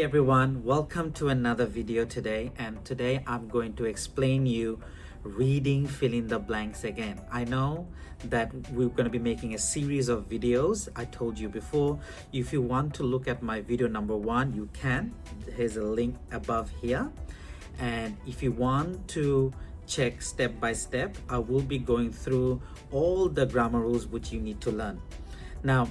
everyone, welcome to another video today, and today I'm going to explain you reading fill in the blanks again. I know that we're going to be making a series of videos. I told you before, if you want to look at my video number 1, you can. Here's a link above here, and if you want to check step by step, I will be going through all the grammar rules which you need to learn. Now,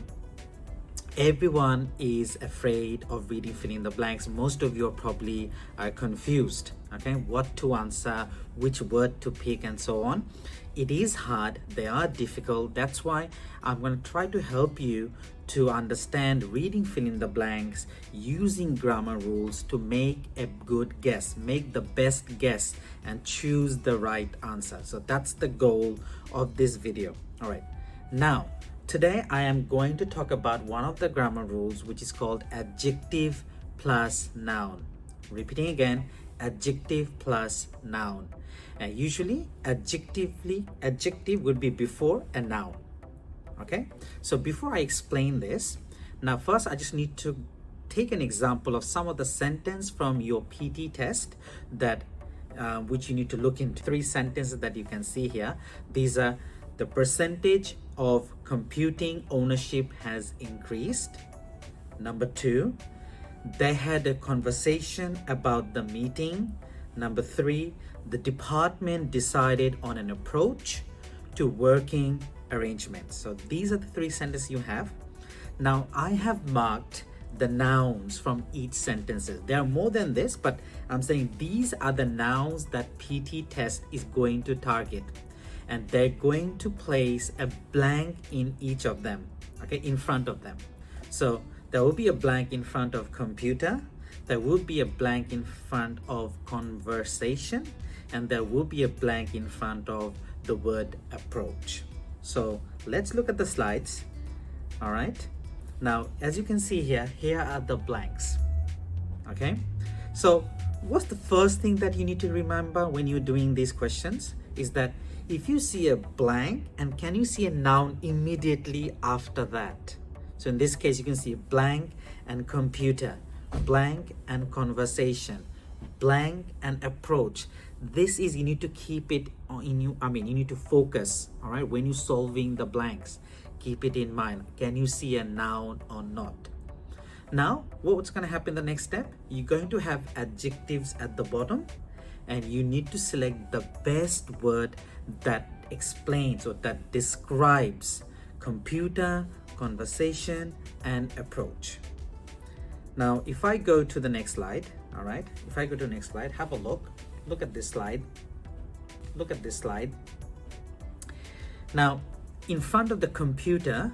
everyone is afraid of reading fill in the blanks. Most of you are probably confused, okay, what to answer, which word to pick, and so on. It is hard, they are difficult. That's why I'm going to try to help you to understand reading fill in the blanks using grammar rules to make a good guess, make the best guess, and choose the right answer. So that's the goal of this video. All right, now today I am going to talk about one of the grammar rules, which is called adjective plus noun. Repeating again, adjective plus noun. Usually adjective would be before a noun. Okay, so before I explain this, now first I just need to take an example of some of the sentence from your PT test that which you need to look into. 3 sentences that you can see here. These are: the percentage of computing ownership has increased. Number 2, they had a conversation about the meeting. Number 3, the department decided on an approach to working arrangements. So these are the 3 sentences you have. Now I have marked the nouns from each sentences. There are more than this, but I'm saying these are the nouns that PT test is going to target, and they're going to place a blank in each of them, okay, in front of them. So there will be a blank in front of computer, there will be a blank in front of conversation, and there will be a blank in front of the word approach. So let's look at the slides. All right, now as you can see here are the blanks. Okay, so what's the first thing that you need to remember when you're doing these questions is that if you see a blank, and can you see a noun immediately after that? So in this case, you can see blank and computer, blank and conversation, blank and approach. This is, you need to keep it in you. You need to focus, all right, when you're solving the blanks. Keep it in mind. Can you see a noun or not? Now, what's going to happen the next step? You're going to have adjectives at the bottom, and you need to select the best word that explains or that describes computer, conversation, and approach. Now, if I go to the next slide, all right, if I go to the next slide, have a look. Look at this slide. Look at this slide. Now, in front of the computer,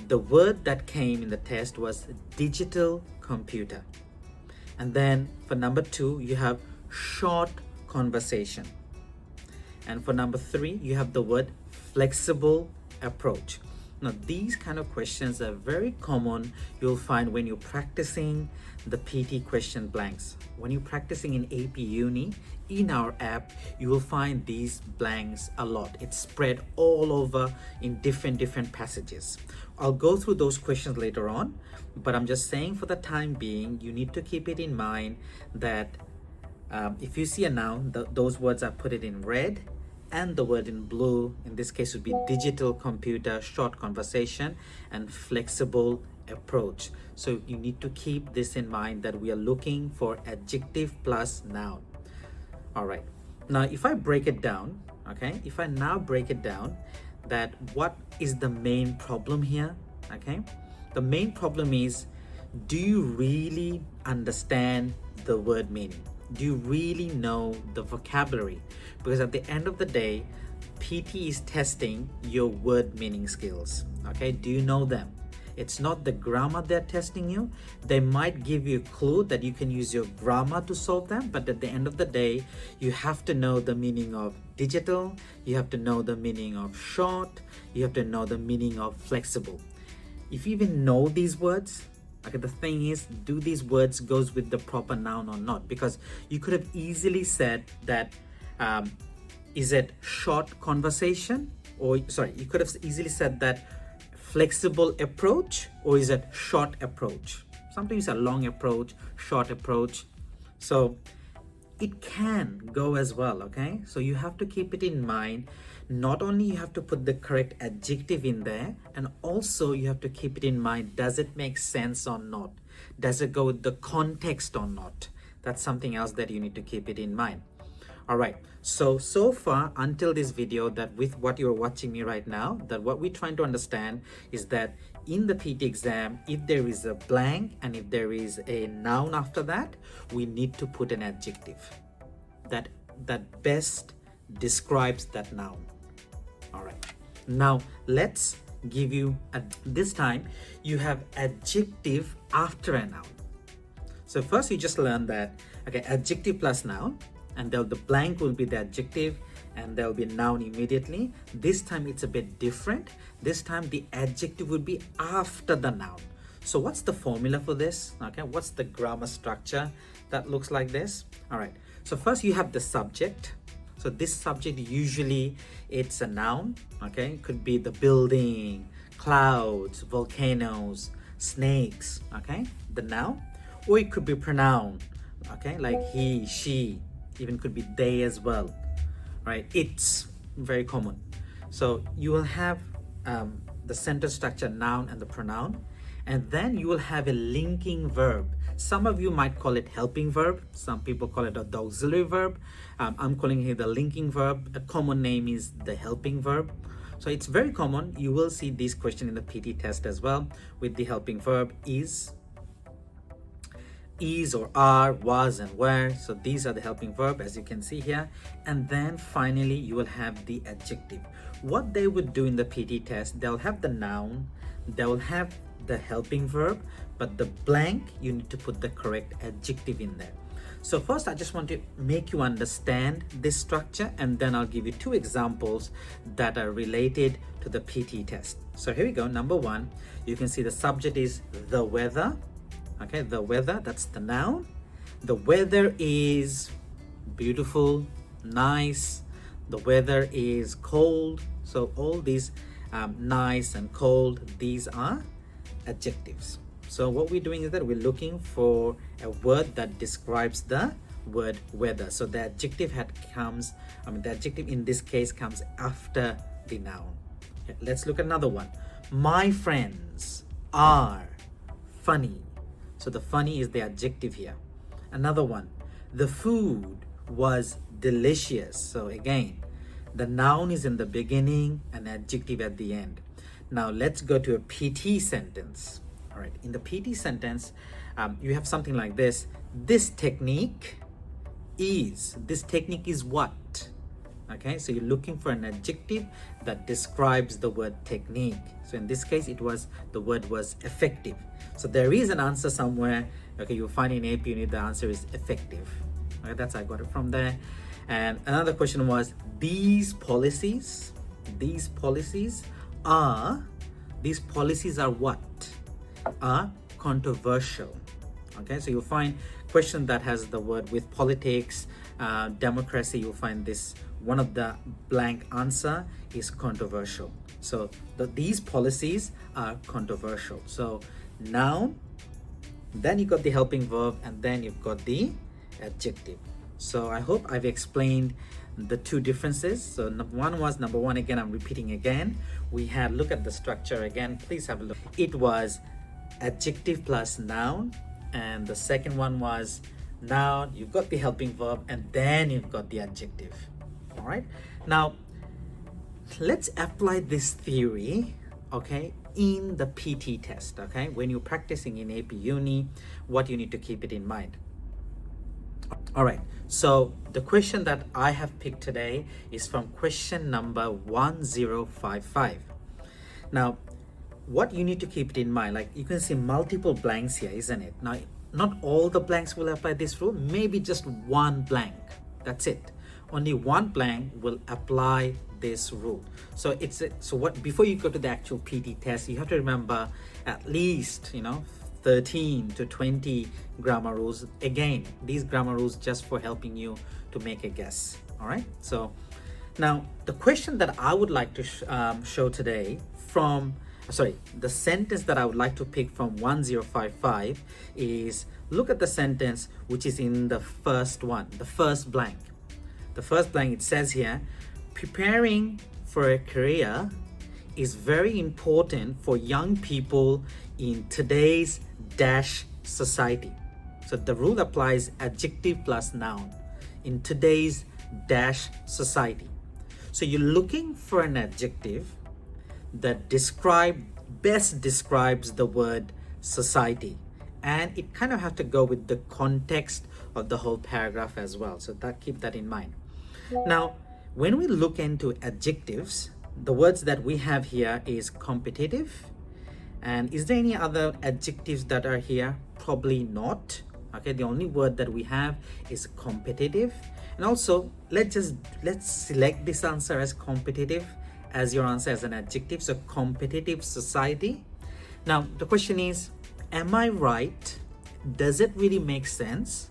the word that came in the test was digital computer. And then for number 2, you have short conversation. And for number 3, you have the word flexible approach. Now, these kind of questions are very common. You'll find when you're practicing the PT question blanks. When you're practicing in APEuni, in our app, you will find these blanks a lot. It's spread all over in different passages. I'll go through those questions later on, but I'm just saying for the time being, you need to keep it in mind that if you see a noun, those words are put it in red, and the word in blue, in this case, would be digital computer, short conversation, and flexible approach. So you need to keep this in mind that we are looking for adjective plus noun. All right, now if I break it down, okay, if I now break it down, that what is the main problem here? Okay, the main problem is, do you really understand the word meaning? Do you really know the vocabulary? Because at the end of the day, PT is testing your word meaning skills. Okay, do you know them? It's not the grammar they're testing you. They might give you a clue that you can use your grammar to solve them, but at the end of the day, you have to know the meaning of digital, you have to know the meaning of short, you have to know the meaning of flexible. If you even know these words, okay, the thing is, do these words goes with the proper noun or not? Because you could have easily said that, is it short conversation? Or sorry, you could have easily said that flexible approach, or is it short approach? Sometimes a long approach, short approach. So it can go as well, okay? So you have to keep it in mind. Not only you have to put the correct adjective in there, and also you have to keep it in mind, does it make sense or not? Does it go with the context or not? That's something else that you need to keep it in mind. All right, so far until this video, that with what you're watching me right now, that what we're trying to understand is that in the PT exam, if there is a blank and if there is a noun after that, we need to put an adjective that best describes that noun. All right, now let's give you this time you have adjective after a noun. So first you just learn that, okay, adjective plus noun, and the blank will be the adjective and there will be a noun immediately. This time it's a bit different. This time the adjective would be after the noun. So what's the formula for this? Okay, what's the grammar structure that looks like this? All right, so first you have the subject. So this subject, usually it's a noun, okay? It could be the building, clouds, volcanoes, snakes, okay? The noun. Or it could be pronoun, okay? Like he, she, even could be they as well, right? It's very common. So you will have the sentence structure, noun and the pronoun, and then you will have a linking verb. Some of you might call it helping verb. Some people call it the auxiliary verb. I'm calling it the linking verb. A common name is the helping verb. So it's very common. You will see this question in the PT test as well with the helping verb is or are, was and were. So these are the helping verb, as you can see here. And then finally you will have the adjective. What they would do in the PT test, they'll have the noun, they'll have the helping verb, but the blank you need to put the correct adjective in there. So first I just want to make you understand this structure, and then I'll give you two examples that are related to the PT test. So here we go. Number one, you can see the subject is the weather. Okay, the weather, that's the noun. The weather is beautiful, nice. The weather is cold. So all these nice and cold, these are adjectives. So what we're doing is that we're looking for a word that describes the word weather. So the adjective the adjective in this case comes after the noun. Okay, let's look at another one. My friends are funny. So the funny is the adjective here. Another one, the food was delicious. So again, the noun is in the beginning and adjective at the end. Now let's go to a PT sentence. All right, in the PT sentence, you have something like this. This technique is what? Okay, so you're looking for an adjective that describes the word technique. So in this case, the word was effective. So there is an answer somewhere. Okay, you'll find in APEuni the answer is effective. Okay, I got it from there. And another question was, these policies are what? Are controversial. Okay, so you'll find question that has the word with politics, democracy, you'll find this one of the blank answer is controversial. So these policies are controversial. So noun, then you got the helping verb, and then you've got the adjective. So I hope I've explained the two differences. So number one, again, I'm repeating again. We had, look at the structure again, please have a look. It was adjective plus noun, and the second one was noun, you've got the helping verb, and then you've got the adjective. All right, now let's apply this theory, okay, in the PT test. Okay, when you're practicing in APEuni, what you need to keep it in mind. All right, so the question that I have picked today is from question number 1055. Now what you need to keep it in mind, like you can see multiple blanks here, isn't it? Now not all the blanks will apply this rule, maybe just one blank, that's it. Only one blank will apply this rule. So before you go to the actual PT test, you have to remember at least 13 to 20 grammar rules. Again, these grammar rules just for helping you to make a guess. All right, so now the question that I would like to show today from sorry, the sentence that I would like to pick from 1055 is, look at the sentence which is in the first one, the first blank. The first blank, it says here, preparing for a career is very important for young people in today's dash society. So the rule applies adjective plus noun in today's dash society. So you're looking for an adjective that best describes the word society, and it kind of have to go with the context of the whole paragraph as well. So keep that in mind. Now, when we look into adjectives, the words that we have here is competitive. And is there any other adjectives that are here? Probably not. Okay, the only word that we have is competitive. And also, let's select this answer as competitive as your answer as an adjective. So competitive society. Now the question is, am I right? Does it really make sense?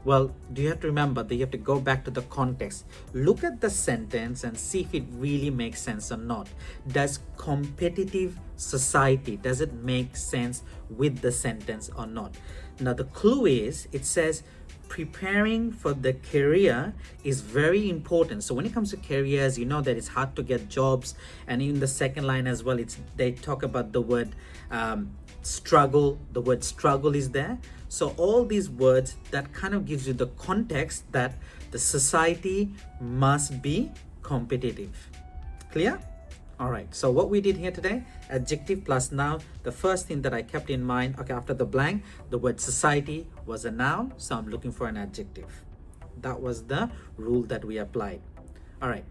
Well, do you have to remember that you have to go back to the context, look at the sentence and see if it really makes sense or not. Does competitive society, does it make sense with the sentence or not? Now the clue is, it says preparing for the career is very important. So when it comes to careers, you know that it's hard to get jobs. And in the second line as well, they talk about the word struggle. The word struggle is there. So all these words, that kind of gives you the context that the society must be competitive. Clear? All right, so what we did here today, adjective plus noun. The first thing that I kept in mind, okay, after the blank, the word society was a noun, so I'm looking for an adjective. That was the rule that we applied. All right,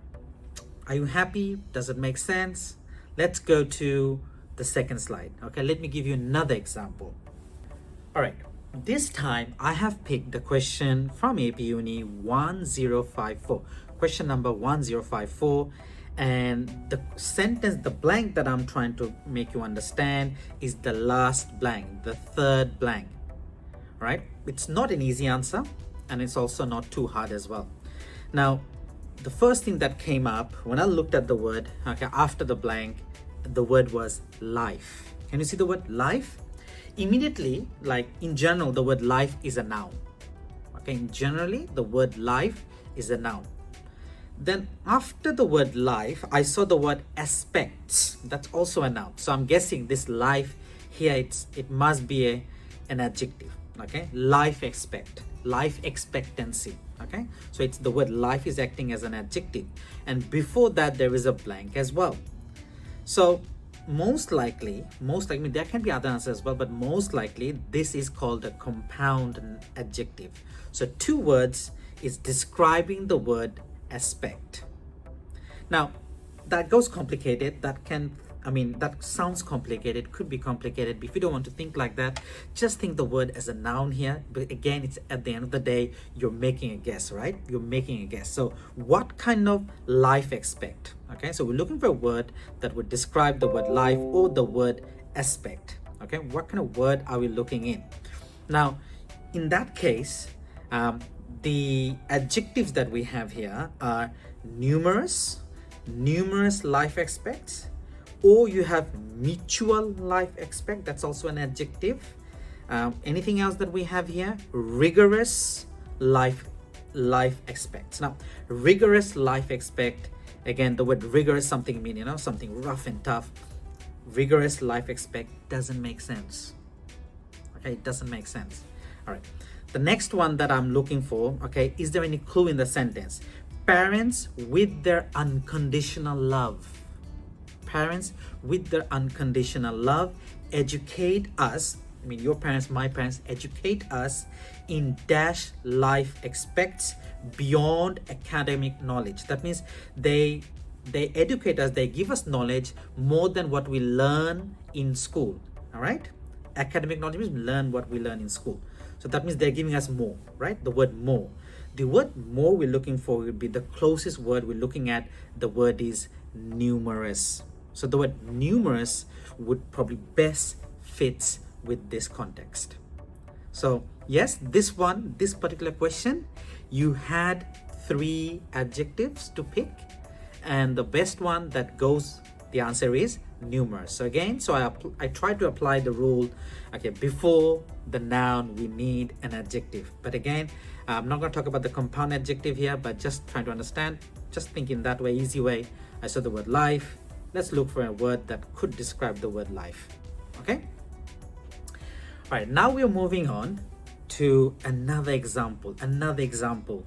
are you happy? Does it make sense? Let's go to the second slide. Okay, let me give you another example. All right, this time I have picked the question from APEuni 1054, question number 1054. And the sentence, the blank that I'm trying to make you understand is the last blank, the third blank, right? It's not an easy answer, and it's also not too hard as well. Now, the first thing that came up when I looked at the word, okay, after the blank, the word was life. Can you see the word life? Immediately, like in general, the word life is a noun. Okay, generally, the word life is a noun. Then after the word life, I saw the word aspects. That's also a noun. So I'm guessing this life here, it must be an adjective. Okay, life expectancy. Okay, so it's the word life is acting as an adjective, and before that there is a blank as well. So most likely there can be other answers as well, but most likely this is called a compound adjective. So two words is describing the word aspect. Now that goes complicated, that sounds complicated, could be complicated, but if you don't want to think like that, just think the word as a noun here. But again, it's at the end of the day, you're making a guess, right? You're making a guess. So what kind of life expect? Okay, so we're looking for a word that would describe the word life or the word aspect. Okay, what kind of word are we looking in? Now in that case, the adjectives that we have here are numerous life aspects, or you have mutual life aspect, that's also an adjective. Anything else that we have here? Rigorous life aspects. Now rigorous life aspect, again, the word rigorous, something mean, something rough and tough. Rigorous life aspect doesn't make sense. Okay, it doesn't make sense. All right, the next one that I'm looking for, okay, is there any clue in the sentence? Parents with their unconditional love. Parents with their unconditional love educate us, your parents, my parents, educate us in dash life expects beyond academic knowledge. That means they educate us, they give us knowledge more than what we learn in school. All right, academic knowledge means learn what we learn in school. So that means they're giving us more, right? The word more. The word more we're looking for will be the closest word we're looking at. The word is numerous. So the word numerous would probably best fits with this context. So yes, this particular question, you had 3 adjectives to pick, and the best one that goes The answer is numerous. So again, I try to apply the rule. Okay, before the noun we need an adjective. But again, I'm not going to talk about the compound adjective here, but just trying to understand, just thinking that way, easy way. I saw the word life. Let's look for a word that could describe the word life. Okay. All right, now we're moving on to another example.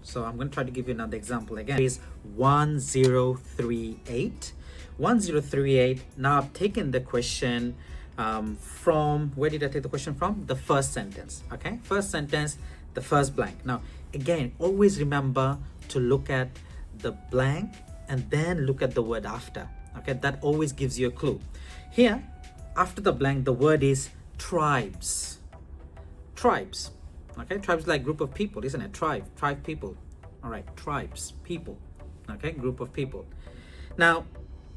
So I'm going to try to give you another example again. It is 1038. 1038. Now I've taken the question from, where did I take the question from? The first sentence. Okay, first sentence, the first blank. Now again, always remember to look at the blank and then look at the word after. Okay, that always gives you a clue. Here, after the blank, the word is tribes. Tribes. Okay, tribes like group of people, isn't it? Tribe people. All right, tribes, people. Okay, group of people. Now,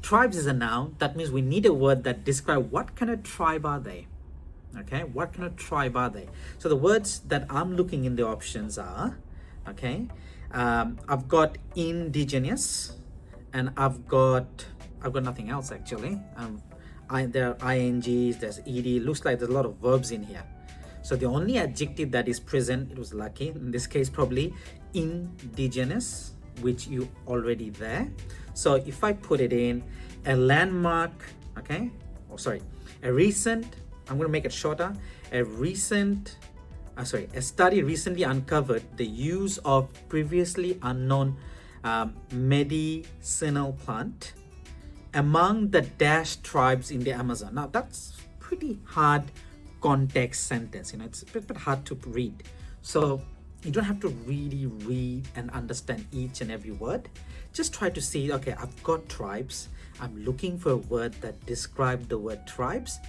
tribes is a noun. That means we need a word that describes what kind of tribe are they. Okay, what kind of tribe are they? So the words that I'm looking in the options are, okay, I've got indigenous, and I've got nothing else actually. There are INGs, there's ED. Looks like there's a lot of verbs in here. So the only adjective that is present, it was lucky in this case, probably indigenous, which you already there. So if I put it in a landmark, okay, a recent, I'm going to make it shorter. A study recently uncovered the use of previously unknown medicinal plant among the dash tribes in the Amazon. Now that's pretty hard context sentence, you know, it's a bit hard to read. So you don't have to really read and understand each and every word. Just try to see, okay, I've got tribes. I'm looking for a word that describes the word tribes.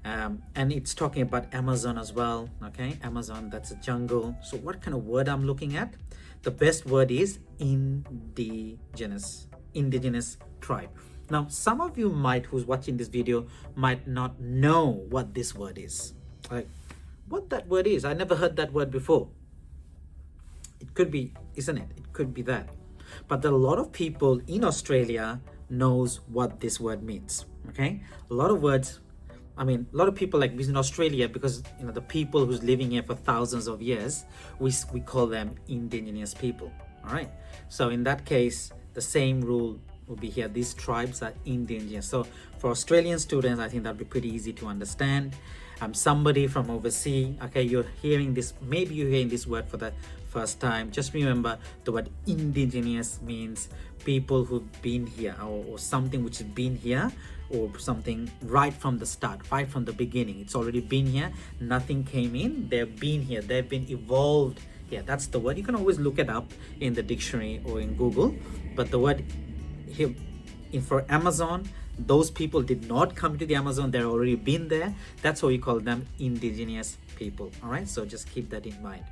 And it's talking about Amazon as well. Okay, Amazon, that's a jungle. So what kind of word I'm looking at? The best word is indigenous tribe. Now, some of you who's watching this video might not know what this word is. Like, what that word is? I never heard that word before. It could be, isn't it? It could be that. But there are a lot of people in Australia knows what this word means. Okay, a lot of people like in Australia, because you know the people who's living here for thousands of years, we call them indigenous people. All right. So in that case, the same rule will be here. These tribes are indigenous. So for Australian students, I think that'll be pretty easy to understand. Somebody from overseas, okay, you're hearing this, maybe you're hearing this word for the first time. Just remember the word indigenous means people who've been here, or something which has been here, or something right from the start, right from the beginning. It's already been here, nothing came in, they've been here, they've been evolved here. That's the word. You can always look it up in the dictionary or in Google, but the word here for Amazon, those people did not come to the Amazon, they're already been there. That's why we call them indigenous people. All right, so just keep that in mind.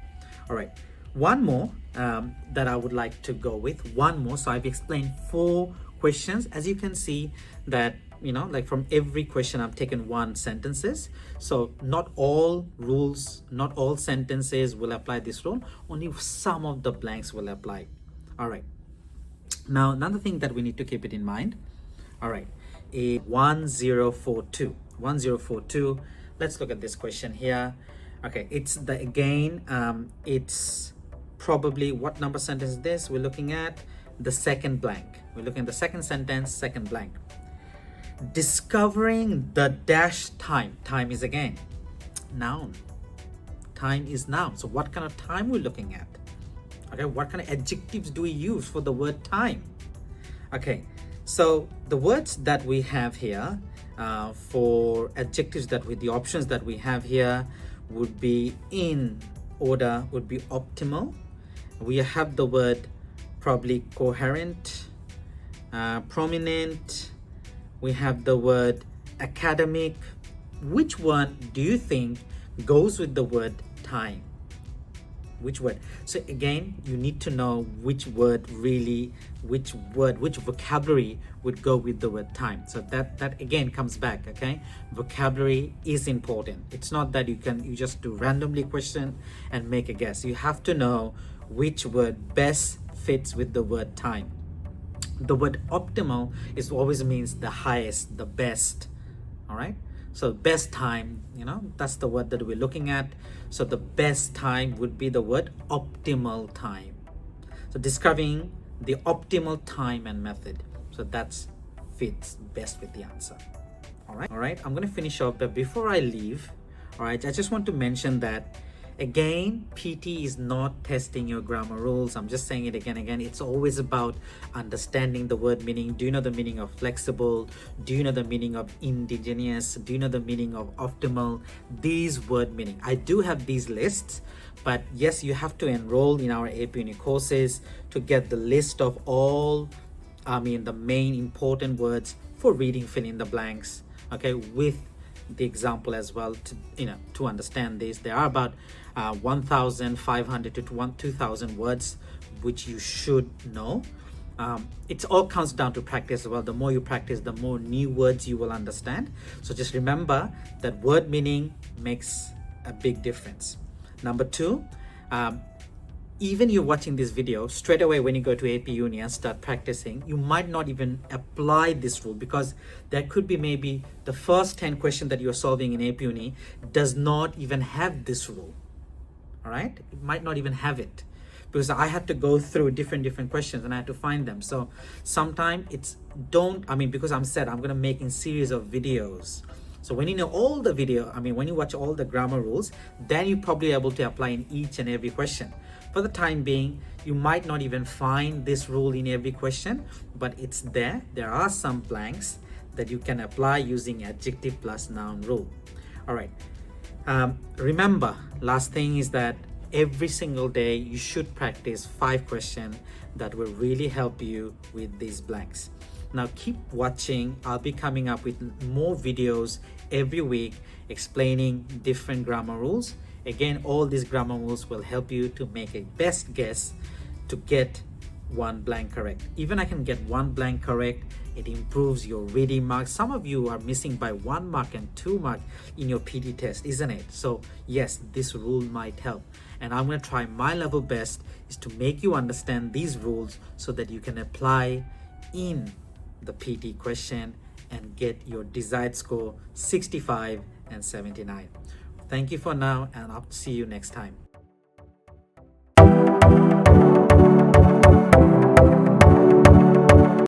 All right, one more that I would like to go with. One more. So I've explained 4 questions. As you can see that, you know, like from every question I've taken 1 sentences. So not all rules, not all sentences will apply this rule. Only some of the blanks will apply. All right. Now, another thing that we need to keep it in mind. All right, a 1042. 1042. Let's look at this question here. Okay, it's it's probably, what number sentence is this? We're looking at the second blank. We're looking at the second sentence, second blank. Discovering the dash time. Time is again noun. Time is noun. So what kind of time we're looking at? Okay, what kind of adjectives do we use for the word time? Okay, so the words that we have here for adjectives, the options that we have here would be in order, would be optimal. We have the word probably coherent, prominent. We have the word academic. Which one do you think goes with the word time? Which word? So again, you need to know which word really, which vocabulary would go with the word time. So that again comes back, okay? Vocabulary is important. It's not that you just do randomly question and make a guess. You have to know which word best fits with the word time. The word optimal is always means the highest, the best. All right. So best time, that's the word that we're looking at. So the best time would be the word optimal time. So describing the optimal time and method. So that's fits best with the answer. All right. I'm going to finish up, but before I leave, all right, I just want to mention that again, PT is not testing your grammar rules. I'm just saying it again. It's always about understanding the word meaning. Do you know the meaning of flexible? Do you know the meaning of indigenous? Do you know the meaning of optimal? These word meaning. I do have these lists, but yes, you have to enroll in our APEuni courses to get the list of all, the main important words for reading fill in the blanks, okay, with the example as well, to understand this. There are about 1,500 to 2,000 words which you should know. It all comes down to practice as well. The more you practice, the more new words you will understand. So just remember that word meaning makes a big difference. Number two, even you're watching this video, straight away when you go to APEuni and start practicing, you might not even apply this rule, because there could be maybe the first 10 questions that you're solving in APEuni does not even have this rule. All right, it might not even have it, because I had to go through different questions and I had to find them. So sometimes because I'm going to make in series of videos. So when you know all the video, when you watch all the grammar rules, then you're probably able to apply in each and every question. For the time being, you might not even find this rule in every question, but it's there. There are some blanks that you can apply using adjective plus noun rule. All right. Remember, last thing is that every single day you should practice 5 questions that will really help you with these blanks. Now keep watching. I'll be coming up with more videos every week explaining different grammar rules. Again, all these grammar rules will help you to make a best guess to get one blank correct. Even I can get one blank correct, it improves your reading marks. Some of you are missing by 1 mark and 2 marks in your PT test, isn't it? So yes, this rule might help. And I'm going to try my level best is to make you understand these rules so that you can apply in the PT question and get your desired score 65 and 79. Thank you for now, and I'll see you next time.